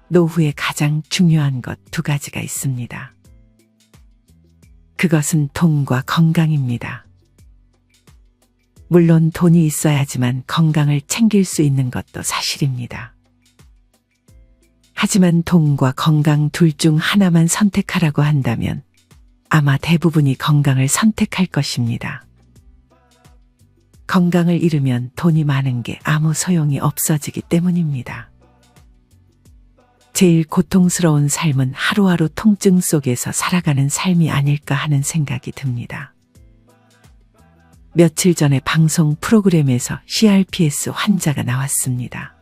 노후에 가장 중요한 것 두 가지가 있습니다. 그것은 돈과 건강입니다. 물론 돈이 있어야지만 건강을 챙길 수 있는 것도 사실입니다. 하지만 돈과 건강 둘 중 하나만 선택하라고 한다면 아마 대부분이 건강을 선택할 것입니다. 건강을 잃으면 돈이 많은 게 아무 소용이 없어지기 때문입니다. 제일 고통스러운 삶은 하루하루 통증 속에서 살아가는 삶이 아닐까 하는 생각이 듭니다. 며칠 전에 방송 프로그램에서 CRPS 환자가 나왔습니다.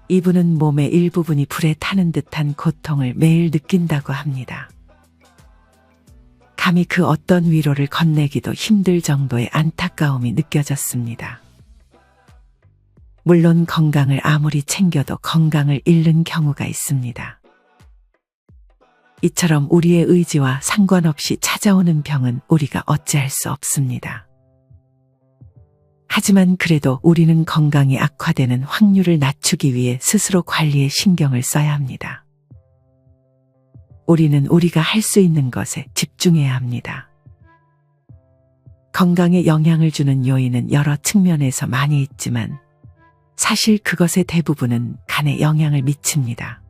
이분은 몸의 일부분이 불에 타는 듯한 고통을 매일 느낀다고 합니다. 감히 그 어떤 위로를 건네기도 힘들 정도의 안타까움이 느껴졌습니다. 물론 건강을 아무리 챙겨도 건강을 잃는 경우가 있습니다. 이처럼 우리의 의지와 상관없이 찾아오는 병은 우리가 어찌할 수 없습니다. 하지만 그래도 우리는 건강이 악화되는 확률을 낮추기 위해 스스로 관리에 신경을 써야 합니다. 우리는 우리가 할 수 있는 것에 집중해야 합니다. 건강에 영향을 주는 요인은 여러 측면에서 많이 있지만 사실 그것의 대부분은 간에 영향을 미칩니다.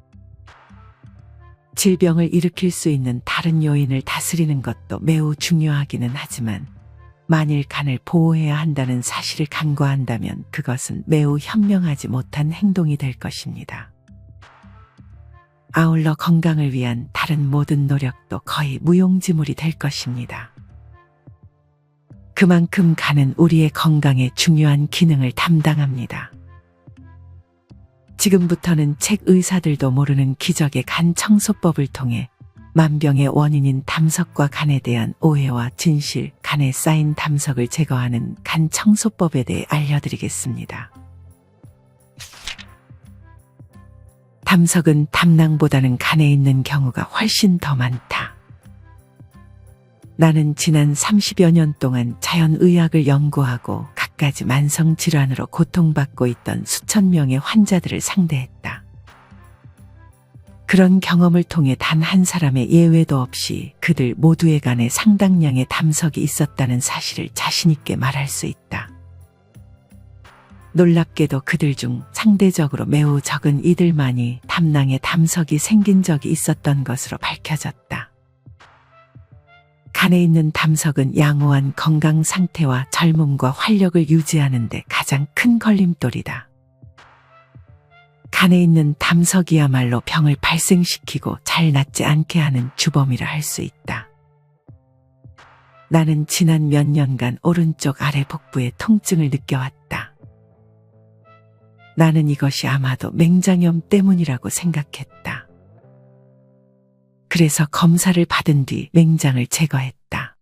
질병을 일으킬 수 있는 다른 요인을 다스리는 것도 매우 중요하기는 하지만 만일 간을 보호해야 한다는 사실을 간과한다면 그것은 매우 현명하지 못한 행동이 될 것입니다. 아울러 건강을 위한 다른 모든 노력도 거의 무용지물이 될 것입니다. 그만큼 간은 우리의 건강에 중요한 기능을 담당합니다. 지금부터는 책 의사들도 모르는 기적의 간 청소법을 통해 만병의 원인인 담석과 간에 대한 오해와 진실, 간에 쌓인 담석을 제거하는 간 청소법에 대해 알려드리겠습니다. 담석은 담낭보다는 간에 있는 경우가 훨씬 더 많다. 나는 지난 30여 년 동안 자연의학을 연구하고 갖가지 만성질환으로 고통받고 있던 수천 명의 환자들을 상대했다. 그런 경험을 통해 단 한 사람의 예외도 없이 그들 모두의 간에 상당량의 담석이 있었다는 사실을 자신 있게 말할 수 있다. 놀랍게도 그들 중 상대적으로 매우 적은 이들만이 담낭에 담석이 생긴 적이 있었던 것으로 밝혀졌다. 간에 있는 담석은 양호한 건강 상태와 젊음과 활력을 유지하는 데 가장 큰 걸림돌이다. 간에 있는 담석이야말로 병을 발생시키고 잘 낫지 않게 하는 주범이라 할 수 있다. 나는 지난 몇 년간 오른쪽 아래 복부에 통증을 느껴왔다. 나는 이것이 아마도 맹장염 때문이라고 생각했다. 그래서 검사를 받은 뒤 맹장을 제거했다.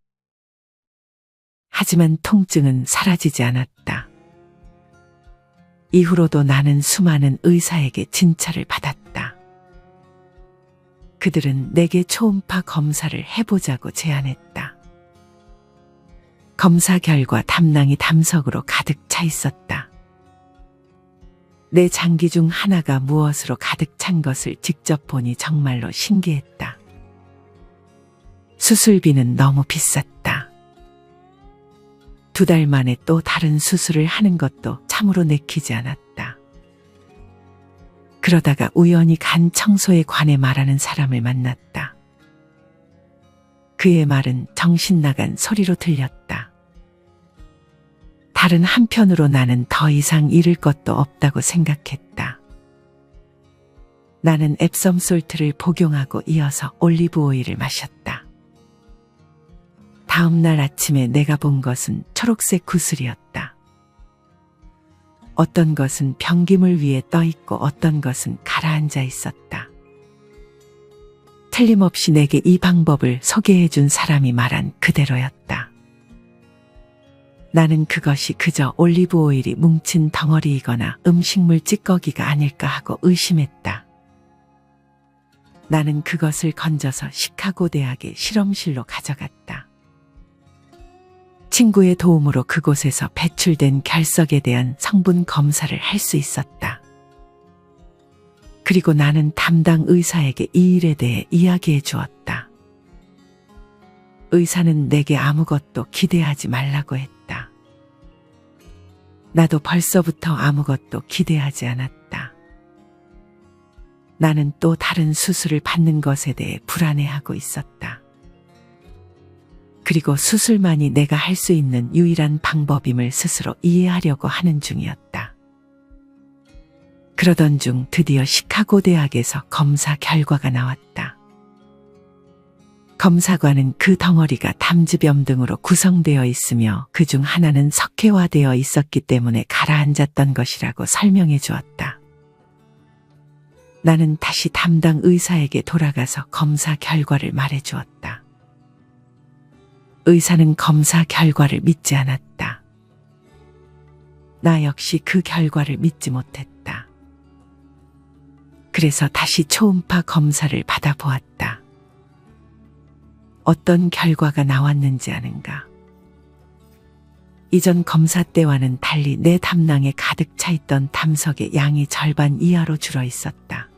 하지만 통증은 사라지지 않았다. 이후로도 나는 수많은 의사에게 진찰을 받았다. 그들은 내게 초음파 검사를 해보자고 제안했다. 검사 결과 담낭이 담석으로 가득 차 있었다. 내 장기 중 하나가 무엇으로 가득 찬 것을 직접 보니 정말로 신기했다. 수술비는 너무 비쌌다. 2달 만에 또 다른 수술을 하는 것도 참으로 내키지 않았다. 그러다가 우연히 간 청소에 관해 말하는 사람을 만났다. 그의 말은 정신 나간 소리로 들렸다. 다른 한편으로 나는 더 이상 잃을 것도 없다고 생각했다. 나는 앱섬 솔트를 복용하고 이어서 올리브 오일을 마셨다. 다음 날 아침에 내가 본 것은 초록색 구슬이었다. 어떤 것은 변기물 위에 떠 있고 어떤 것은 가라앉아 있었다. 틀림없이 내게 이 방법을 소개해 준 사람이 말한 그대로였다. 나는 그것이 그저 올리브 오일이 뭉친 덩어리이거나 음식물 찌꺼기가 아닐까 하고 의심했다. 나는 그것을 건져서 시카고 대학의 실험실로 가져갔다. 친구의 도움으로 그곳에서 배출된 결석에 대한 성분 검사를 할 수 있었다. 그리고 나는 담당 의사에게 이 일에 대해 이야기해 주었다. 의사는 내게 아무것도 기대하지 말라고 했다. 나도 벌써부터 아무것도 기대하지 않았다. 나는 또 다른 수술을 받는 것에 대해 불안해하고 있었다. 그리고 수술만이 내가 할 수 있는 유일한 방법임을 스스로 이해하려고 하는 중이었다. 그러던 중 드디어 시카고 대학에서 검사 결과가 나왔다. 검사관은 그 덩어리가 담즙염 등으로 구성되어 있으며 그중 하나는 석회화되어 있었기 때문에 가라앉았던 것이라고 설명해 주었다. 나는 다시 담당 의사에게 돌아가서 검사 결과를 말해 주었다. 의사는 검사 결과를 믿지 않았다. 나 역시 그 결과를 믿지 못했다. 그래서 다시 초음파 검사를 받아보았다. 어떤 결과가 나왔는지 아는가? 이전 검사 때와는 달리 내 담낭에 가득 차 있던 담석의 양이 절반 이하로 줄어 있었다.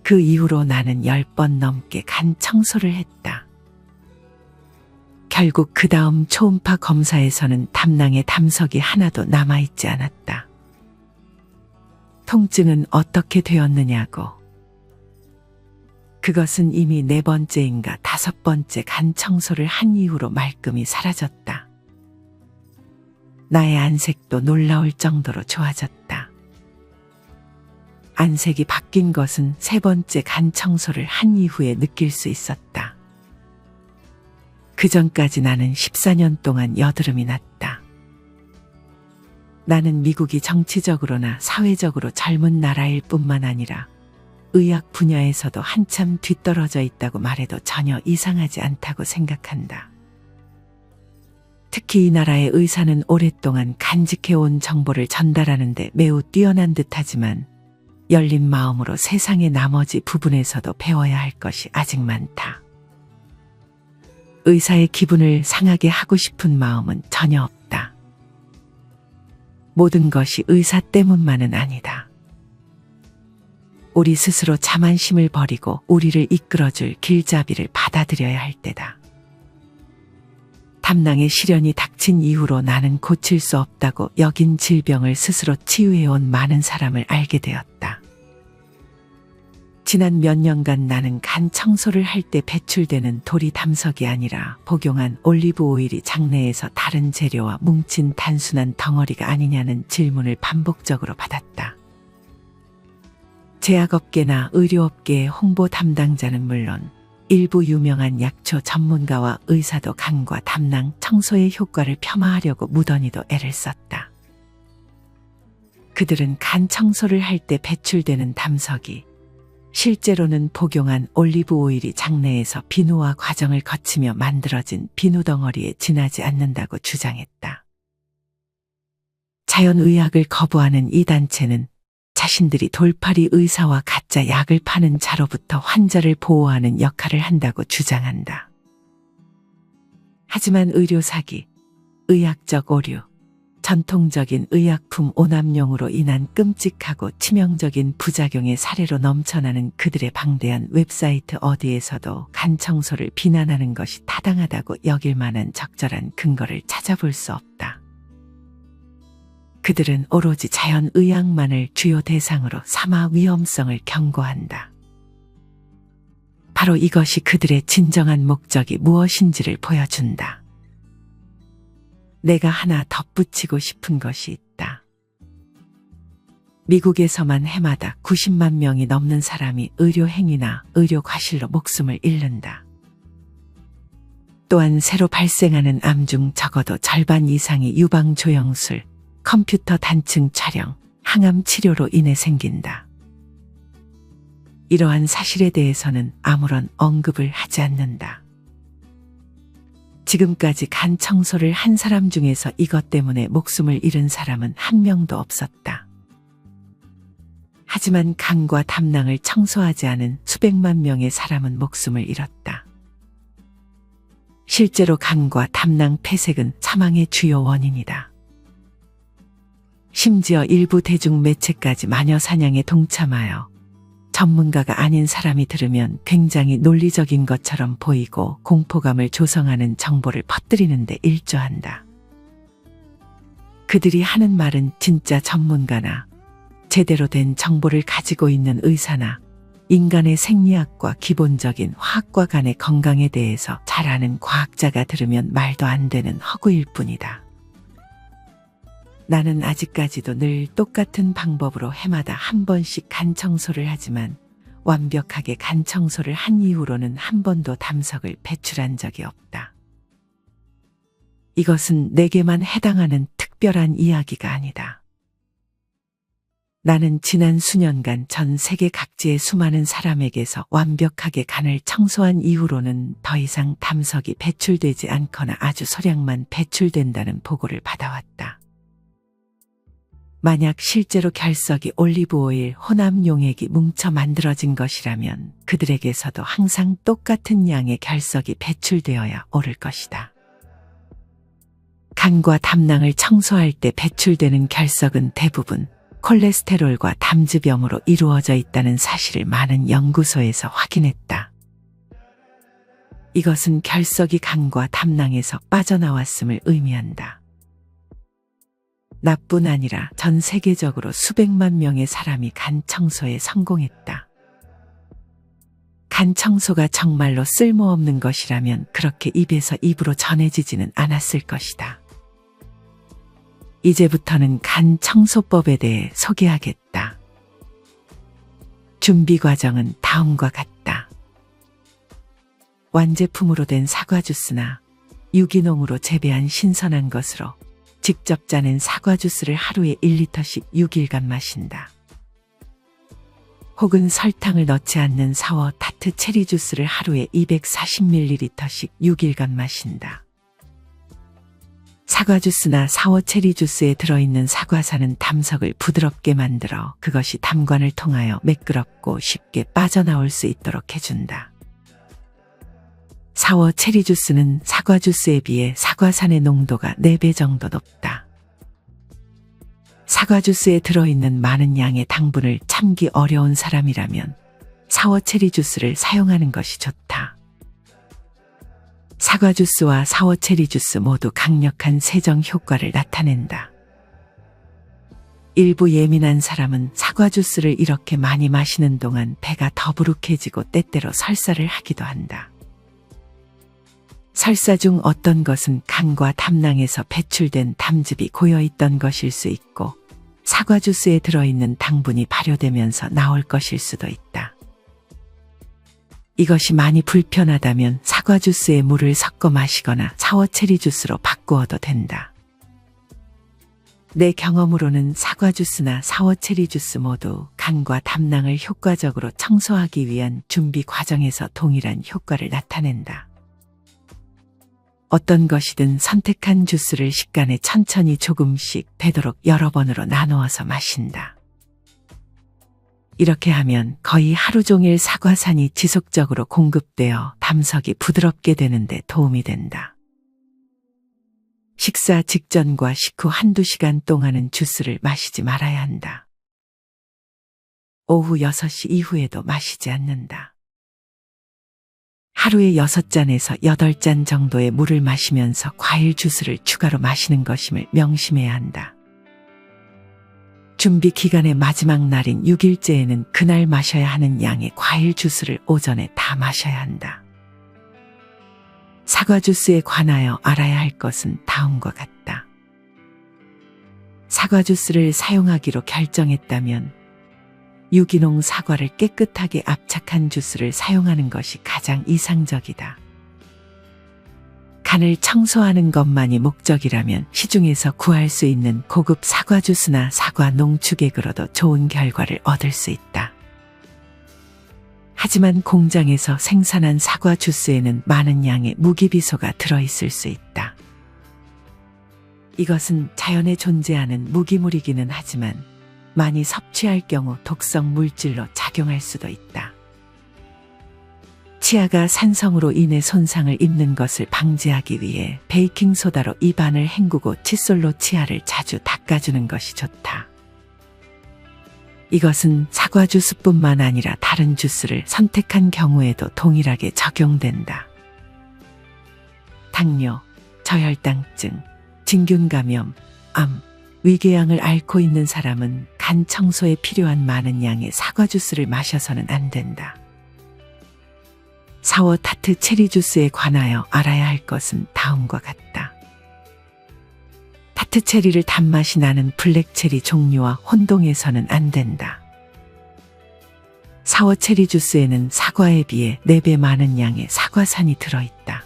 그 이후로 나는 10번 넘게 간 청소를 했다. 결국 그 다음 초음파 검사에서는 담낭에 담석이 하나도 남아있지 않았다. 통증은 어떻게 되었느냐고. 그것은 이미 4번째인가 5번째 간 청소를 한 이후로 말끔히 사라졌다. 나의 안색도 놀라울 정도로 좋아졌다. 안색이 바뀐 것은 3번째 간 청소를 한 이후에 느낄 수 있었다. 그 전까지 나는 14년 동안 여드름이 났다. 나는 미국이 정치적으로나 사회적으로 젊은 나라일 뿐만 아니라 의학 분야에서도 한참 뒤떨어져 있다고 말해도 전혀 이상하지 않다고 생각한다. 특히 이 나라의 의사는 오랫동안 간직해온 정보를 전달하는 데 매우 뛰어난 듯하지만 열린 마음으로 세상의 나머지 부분에서도 배워야 할 것이 아직 많다. 의사의 기분을 상하게 하고 싶은 마음은 전혀 없다. 모든 것이 의사 때문만은 아니다. 우리 스스로 자만심을 버리고 우리를 이끌어줄 길잡이를 받아들여야 할 때다. 담낭의 시련이 닥친 이후로 나는 고칠 수 없다고 여긴 질병을 스스로 치유해온 많은 사람을 알게 되었다. 지난 몇 년간 나는 간 청소를 할 때 배출되는 돌이 담석이 아니라 복용한 올리브 오일이 장내에서 다른 재료와 뭉친 단순한 덩어리가 아니냐는 질문을 반복적으로 받았다. 제약업계나 의료업계의 홍보 담당자는 물론 일부 유명한 약초 전문가와 의사도 간과 담낭 청소의 효과를 폄하하려고 무던히도 애를 썼다. 그들은 간 청소를 할 때 배출되는 담석이 실제로는 복용한 올리브 오일이 장내에서 비누화 과정을 거치며 만들어진 비누 덩어리에 지나지 않는다고 주장했다. 자연의학을 거부하는 이 단체는 자신들이 돌팔이 의사와 가짜 약을 파는 자로부터 환자를 보호하는 역할을 한다고 주장한다. 하지만 의료 사기, 의학적 오류, 전통적인 의약품 오남용으로 인한 끔찍하고 치명적인 부작용의 사례로 넘쳐나는 그들의 방대한 웹사이트 어디에서도 간 청소를 비난하는 것이 타당하다고 여길 만한 적절한 근거를 찾아볼 수 없다. 그들은 오로지 자연의학만을 주요 대상으로 삼아 위험성을 경고한다. 바로 이것이 그들의 진정한 목적이 무엇인지를 보여준다. 내가 하나 덧붙이고 싶은 것이 있다. 미국에서만 해마다 90만 명이 넘는 사람이 의료행위나 의료과실로 목숨을 잃는다. 또한 새로 발생하는 암 중 적어도 절반 이상이 유방조영술, 컴퓨터 단층 촬영, 항암 치료로 인해 생긴다. 이러한 사실에 대해서는 아무런 언급을 하지 않는다. 지금까지 간 청소를 한 사람 중에서 이것 때문에 목숨을 잃은 사람은 한 명도 없었다. 하지만 간과 담낭을 청소하지 않은 수백만 명의 사람은 목숨을 잃었다. 실제로 간과 담낭 폐색은 사망의 주요 원인이다. 심지어 일부 대중매체까지 마녀 사냥에 동참하여 전문가가 아닌 사람이 들으면 굉장히 논리적인 것처럼 보이고 공포감을 조성하는 정보를 퍼뜨리는 데 일조한다. 그들이 하는 말은 진짜 전문가나 제대로 된 정보를 가지고 있는 의사나 인간의 생리학과 기본적인 화학과 간의 건강에 대해서 잘 아는 과학자가 들으면 말도 안 되는 허구일 뿐이다. 나는 아직까지도 늘 똑같은 방법으로 해마다 한 번씩 간 청소를 하지만 완벽하게 간 청소를 한 이후로는 한 번도 담석을 배출한 적이 없다. 이것은 내게만 해당하는 특별한 이야기가 아니다. 나는 지난 수년간 전 세계 각지의 수많은 사람에게서 완벽하게 간을 청소한 이후로는 더 이상 담석이 배출되지 않거나 아주 소량만 배출된다는 보고를 받아왔다. 만약 실제로 결석이 올리브오일 혼합 용액이 뭉쳐 만들어진 것이라면 그들에게서도 항상 똑같은 양의 결석이 배출되어야 옳을 것이다. 간과 담낭을 청소할 때 배출되는 결석은 대부분 콜레스테롤과 담즙염으로 이루어져 있다는 사실을 많은 연구소에서 확인했다. 이것은 결석이 간과 담낭에서 빠져나왔음을 의미한다. 나뿐 아니라 전 세계적으로 수백만 명의 사람이 간 청소에 성공했다. 간 청소가 정말로 쓸모없는 것이라면 그렇게 입에서 입으로 전해지지는 않았을 것이다. 이제부터는 간 청소법에 대해 소개하겠다. 준비 과정은 다음과 같다. 완제품으로 된 사과 주스나 유기농으로 재배한 신선한 것으로 직접 짜낸 사과 주스를 하루에 1리터씩 6일간 마신다. 혹은 설탕을 넣지 않는 사워 타트 체리 주스를 하루에 240ml씩 6일간 마신다. 사과 주스나 사워 체리 주스에 들어있는 사과산은 담석을 부드럽게 만들어 그것이 담관을 통하여 매끄럽고 쉽게 빠져나올 수 있도록 해준다. 사워 체리 주스는 사과 주스에 비해 사과산의 농도가 4배 정도 높다. 사과 주스에 들어있는 많은 양의 당분을 참기 어려운 사람이라면 사워 체리 주스를 사용하는 것이 좋다. 사과 주스와 사워 체리 주스 모두 강력한 세정 효과를 나타낸다. 일부 예민한 사람은 사과 주스를 이렇게 많이 마시는 동안 배가 더부룩해지고 때때로 설사를 하기도 한다. 설사 중 어떤 것은 간과 담낭에서 배출된 담즙이 고여있던 것일 수 있고 사과 주스에 들어있는 당분이 발효되면서 나올 것일 수도 있다. 이것이 많이 불편하다면 사과 주스에 물을 섞어 마시거나 사워 체리 주스로 바꾸어도 된다. 내 경험으로는 사과 주스나 사워 체리 주스 모두 간과 담낭을 효과적으로 청소하기 위한 준비 과정에서 동일한 효과를 나타낸다. 어떤 것이든 선택한 주스를 식간에 천천히 조금씩 되도록 여러 번으로 나누어서 마신다. 이렇게 하면 거의 하루 종일 사과산이 지속적으로 공급되어 담석이 부드럽게 되는 데 도움이 된다. 식사 직전과 식후 한두 시간 동안은 주스를 마시지 말아야 한다. 오후 6시 이후에도 마시지 않는다. 하루에 6잔에서 8잔 정도의 물을 마시면서 과일 주스를 추가로 마시는 것임을 명심해야 한다. 준비 기간의 마지막 날인 6일째에는 그날 마셔야 하는 양의 과일 주스를 오전에 다 마셔야 한다. 사과 주스에 관하여 알아야 할 것은 다음과 같다. 사과 주스를 사용하기로 결정했다면 유기농 사과를 깨끗하게 압착한 주스를 사용하는 것이 가장 이상적이다. 간을 청소하는 것만이 목적이라면 시중에서 구할 수 있는 고급 사과 주스나 사과 농축액으로도 좋은 결과를 얻을 수 있다. 하지만 공장에서 생산한 사과 주스에는 많은 양의 무기비소가 들어있을 수 있다. 이것은 자연에 존재하는 무기물이기는 하지만 많이 섭취할 경우 독성 물질로 작용할 수도 있다. 치아가 산성으로 인해 손상을 입는 것을 방지하기 위해 베이킹소다로 입안을 헹구고 칫솔로 치아를 자주 닦아주는 것이 좋다. 이것은 사과 주스뿐만 아니라 다른 주스를 선택한 경우에도 동일하게 적용된다. 당뇨, 저혈당증, 진균감염, 암, 위궤양을 앓고 있는 사람은 간 청소에 필요한 많은 양의 사과 주스를 마셔서는 안 된다. 사워 타트 체리 주스에 관하여 알아야 할 것은 다음과 같다. 타트 체리를 단맛이 나는 블랙 체리 종류와 혼동해서는 안 된다. 사워 체리 주스에는 사과에 비해 4배 많은 양의 사과산이 들어있다.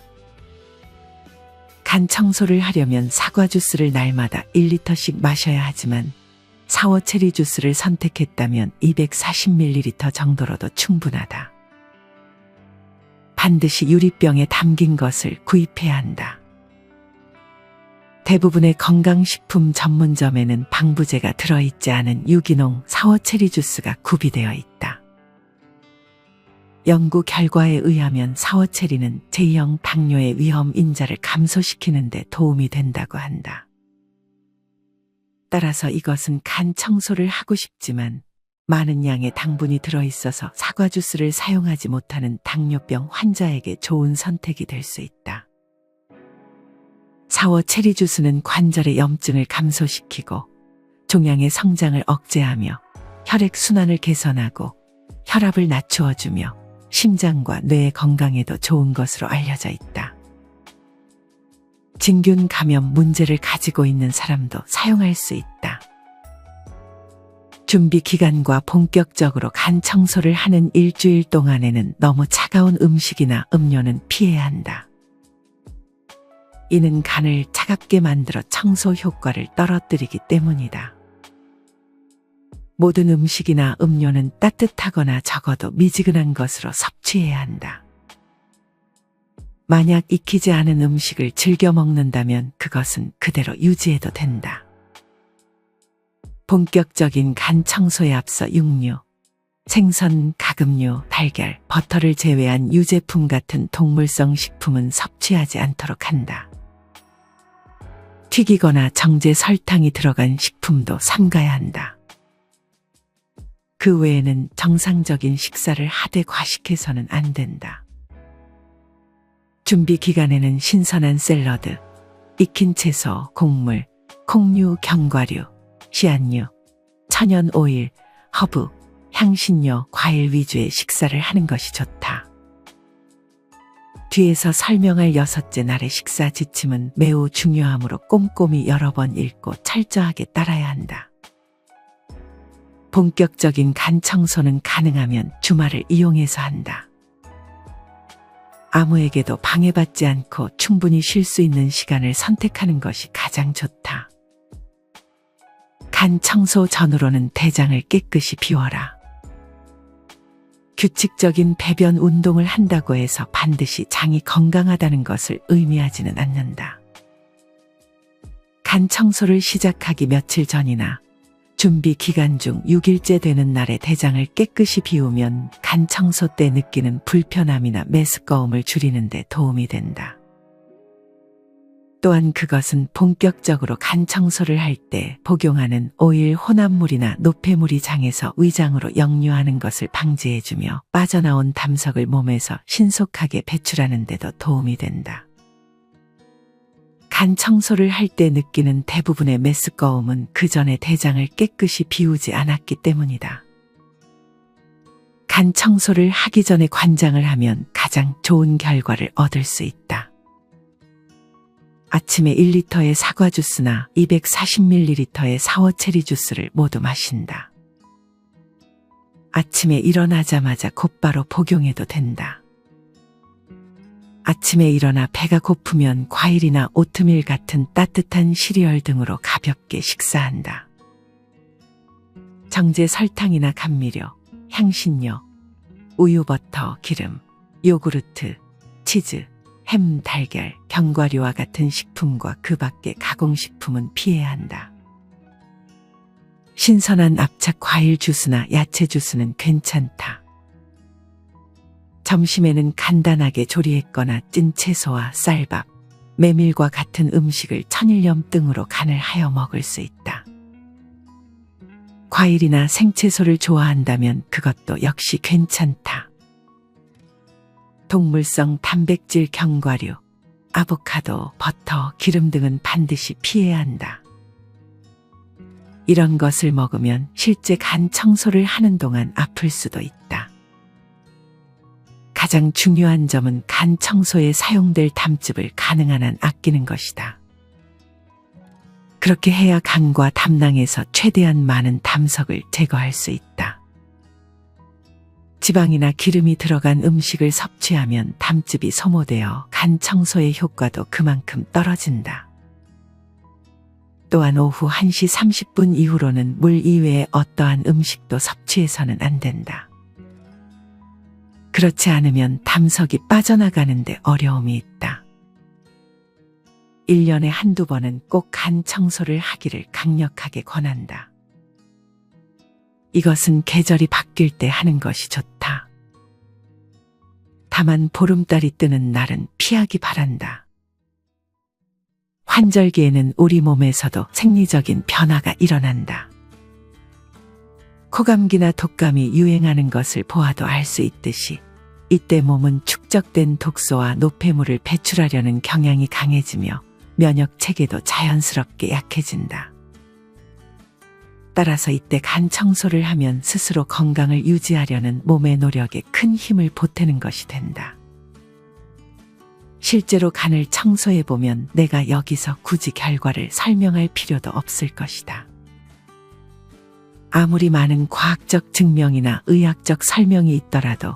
간 청소를 하려면 사과 주스를 날마다 1리터씩 마셔야 하지만 사워 체리 주스를 선택했다면 240ml 정도로도 충분하다. 반드시 유리병에 담긴 것을 구입해야 한다. 대부분의 건강식품 전문점에는 방부제가 들어있지 않은 유기농 사워 체리 주스가 구비되어 있다. 연구 결과에 의하면 사워 체리는 제2형 당뇨의 위험 인자를 감소시키는 데 도움이 된다고 한다. 따라서 이것은 간 청소를 하고 싶지만 많은 양의 당분이 들어있어서 사과 주스를 사용하지 못하는 당뇨병 환자에게 좋은 선택이 될 수 있다. 사워 체리 주스는 관절의 염증을 감소시키고 종양의 성장을 억제하며 혈액 순환을 개선하고 혈압을 낮추어주며 심장과 뇌의 건강에도 좋은 것으로 알려져 있다. 진균 감염 문제를 가지고 있는 사람도 사용할 수 있다. 준비 기간과 본격적으로 간 청소를 하는 일주일 동안에는 너무 차가운 음식이나 음료는 피해야 한다. 이는 간을 차갑게 만들어 청소 효과를 떨어뜨리기 때문이다. 모든 음식이나 음료는 따뜻하거나 적어도 미지근한 것으로 섭취해야 한다. 만약 익히지 않은 음식을 즐겨 먹는다면 그것은 그대로 유지해도 된다. 본격적인 간 청소에 앞서 육류, 생선, 가금류, 달걀, 버터를 제외한 유제품 같은 동물성 식품은 섭취하지 않도록 한다. 튀기거나 정제 설탕이 들어간 식품도 삼가야 한다. 그 외에는 정상적인 식사를 하되 과식해서는 안 된다. 준비 기간에는 신선한 샐러드, 익힌 채소, 곡물, 콩류, 견과류, 씨앗류, 천연 오일, 허브, 향신료, 과일 위주의 식사를 하는 것이 좋다. 뒤에서 설명할 6째 날의 식사 지침은 매우 중요하므로 꼼꼼히 여러 번 읽고 철저하게 따라야 한다. 본격적인 간 청소는 가능하면 주말을 이용해서 한다. 아무에게도 방해받지 않고 충분히 쉴 수 있는 시간을 선택하는 것이 가장 좋다. 간 청소 전후로는 대장을 깨끗이 비워라. 규칙적인 배변 운동을 한다고 해서 반드시 장이 건강하다는 것을 의미하지는 않는다. 간 청소를 시작하기 며칠 전이나 준비 기간 중 6일째 되는 날에 대장을 깨끗이 비우면 간 청소 때 느끼는 불편함이나 메스꺼움을 줄이는 데 도움이 된다. 또한 그것은 본격적으로 간 청소를 할 때 복용하는 오일 혼합물이나 노폐물이 장에서 위장으로 역류하는 것을 방지해주며 빠져나온 담석을 몸에서 신속하게 배출하는 데도 도움이 된다. 간 청소를 할 때 느끼는 대부분의 메스꺼움은 그 전에 대장을 깨끗이 비우지 않았기 때문이다. 간 청소를 하기 전에 관장을 하면 가장 좋은 결과를 얻을 수 있다. 아침에 1리터의 사과 주스나 240ml의 사워 체리 주스를 모두 마신다. 아침에 일어나자마자 곧바로 복용해도 된다. 아침에 일어나 배가 고프면 과일이나 오트밀 같은 따뜻한 시리얼 등으로 가볍게 식사한다. 정제 설탕이나 감미료, 향신료, 우유, 버터, 기름, 요구르트, 치즈, 햄, 달걀, 견과류와 같은 식품과 그 밖의 가공식품은 피해야 한다. 신선한 압착 과일 주스나 야채 주스는 괜찮다. 점심에는 간단하게 조리했거나 찐 채소와 쌀밥, 메밀과 같은 음식을 천일염 등으로 간을 하여 먹을 수 있다. 과일이나 생채소를 좋아한다면 그것도 역시 괜찮다. 동물성 단백질 견과류, 아보카도, 버터, 기름 등은 반드시 피해야 한다. 이런 것을 먹으면 실제 간 청소를 하는 동안 아플 수도 있다. 가장 중요한 점은 간 청소에 사용될 담즙을 가능한 한 아끼는 것이다. 그렇게 해야 간과 담낭에서 최대한 많은 담석을 제거할 수 있다. 지방이나 기름이 들어간 음식을 섭취하면 담즙이 소모되어 간 청소의 효과도 그만큼 떨어진다. 또한 오후 1시 30분 이후로는 물 이외의 어떠한 음식도 섭취해서는 안 된다. 그렇지 않으면 담석이 빠져나가는데 어려움이 있다. 1년에 한두 번은 꼭 간 청소를 하기를 강력하게 권한다. 이것은 계절이 바뀔 때 하는 것이 좋다. 다만 보름달이 뜨는 날은 피하기 바란다. 환절기에는 우리 몸에서도 생리적인 변화가 일어난다. 코감기나 독감이 유행하는 것을 보아도 알 수 있듯이 이때 몸은 축적된 독소와 노폐물을 배출하려는 경향이 강해지며 면역 체계도 자연스럽게 약해진다. 따라서 이때 간 청소를 하면 스스로 건강을 유지하려는 몸의 노력에 큰 힘을 보태는 것이 된다. 실제로 간을 청소해보면 내가 여기서 굳이 결과를 설명할 필요도 없을 것이다. 아무리 많은 과학적 증명이나 의학적 설명이 있더라도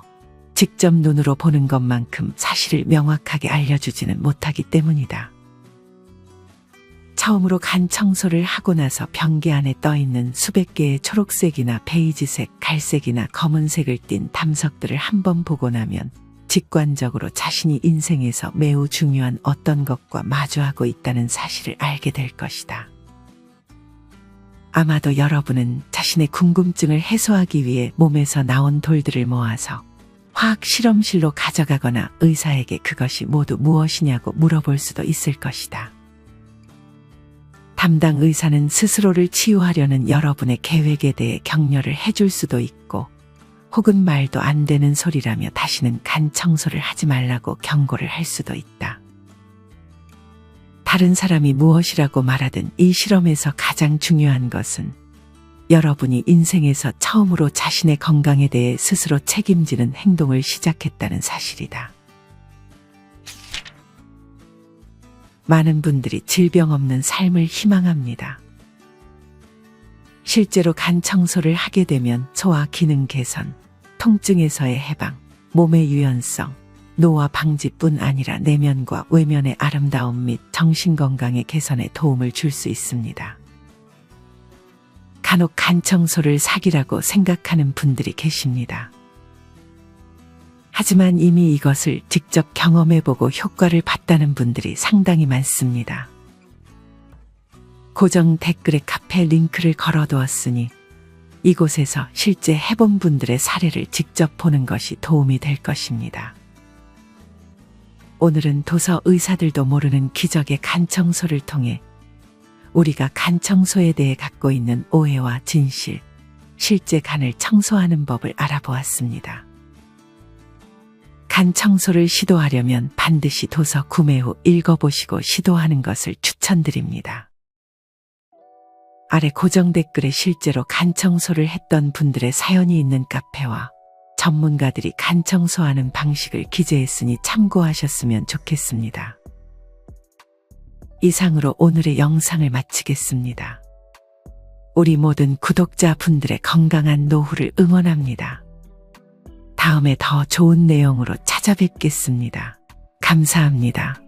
직접 눈으로 보는 것만큼 사실을 명확하게 알려주지는 못하기 때문이다. 처음으로 간 청소를 하고 나서 변기 안에 떠있는 수백 개의 초록색이나 베이지색, 갈색이나 검은색을 띤 담석들을 한번 보고 나면 직관적으로 자신이 인생에서 매우 중요한 어떤 것과 마주하고 있다는 사실을 알게 될 것이다. 아마도 여러분은 자신의 궁금증을 해소하기 위해 몸에서 나온 돌들을 모아서 화학 실험실로 가져가거나 의사에게 그것이 모두 무엇이냐고 물어볼 수도 있을 것이다. 담당 의사는 스스로를 치유하려는 여러분의 계획에 대해 격려를 해줄 수도 있고 혹은 말도 안 되는 소리라며 다시는 간 청소를 하지 말라고 경고를 할 수도 있다. 다른 사람이 무엇이라고 말하든 이 실험에서 가장 중요한 것은 여러분이 인생에서 처음으로 자신의 건강에 대해 스스로 책임지는 행동을 시작했다는 사실이다. 많은 분들이 질병 없는 삶을 희망합니다. 실제로 간 청소를 하게 되면 소화 기능 개선, 통증에서의 해방, 몸의 유연성, 노화 방지뿐 아니라 내면과 외면의 아름다움 및 정신건강의 개선에 도움을 줄 수 있습니다. 간혹 간 청소를 사기라고 생각하는 분들이 계십니다. 하지만 이미 이것을 직접 경험해보고 효과를 봤다는 분들이 상당히 많습니다. 고정 댓글에 카페 링크를 걸어두었으니 이곳에서 실제 해본 분들의 사례를 직접 보는 것이 도움이 될 것입니다. 오늘은 도서 의사들도 모르는 기적의 간 청소를 통해 우리가 간 청소에 대해 갖고 있는 오해와 진실, 실제 간을 청소하는 법을 알아보았습니다. 간 청소를 시도하려면 반드시 도서 구매 후 읽어보시고 시도하는 것을 추천드립니다. 아래 고정 댓글에 실제로 간 청소를 했던 분들의 사연이 있는 카페와 전문가들이 간 청소하는 방식을 기재했으니 참고하셨으면 좋겠습니다. 이상으로 오늘의 영상을 마치겠습니다. 우리 모든 구독자분들의 건강한 노후를 응원합니다. 다음에 더 좋은 내용으로 찾아뵙겠습니다. 감사합니다.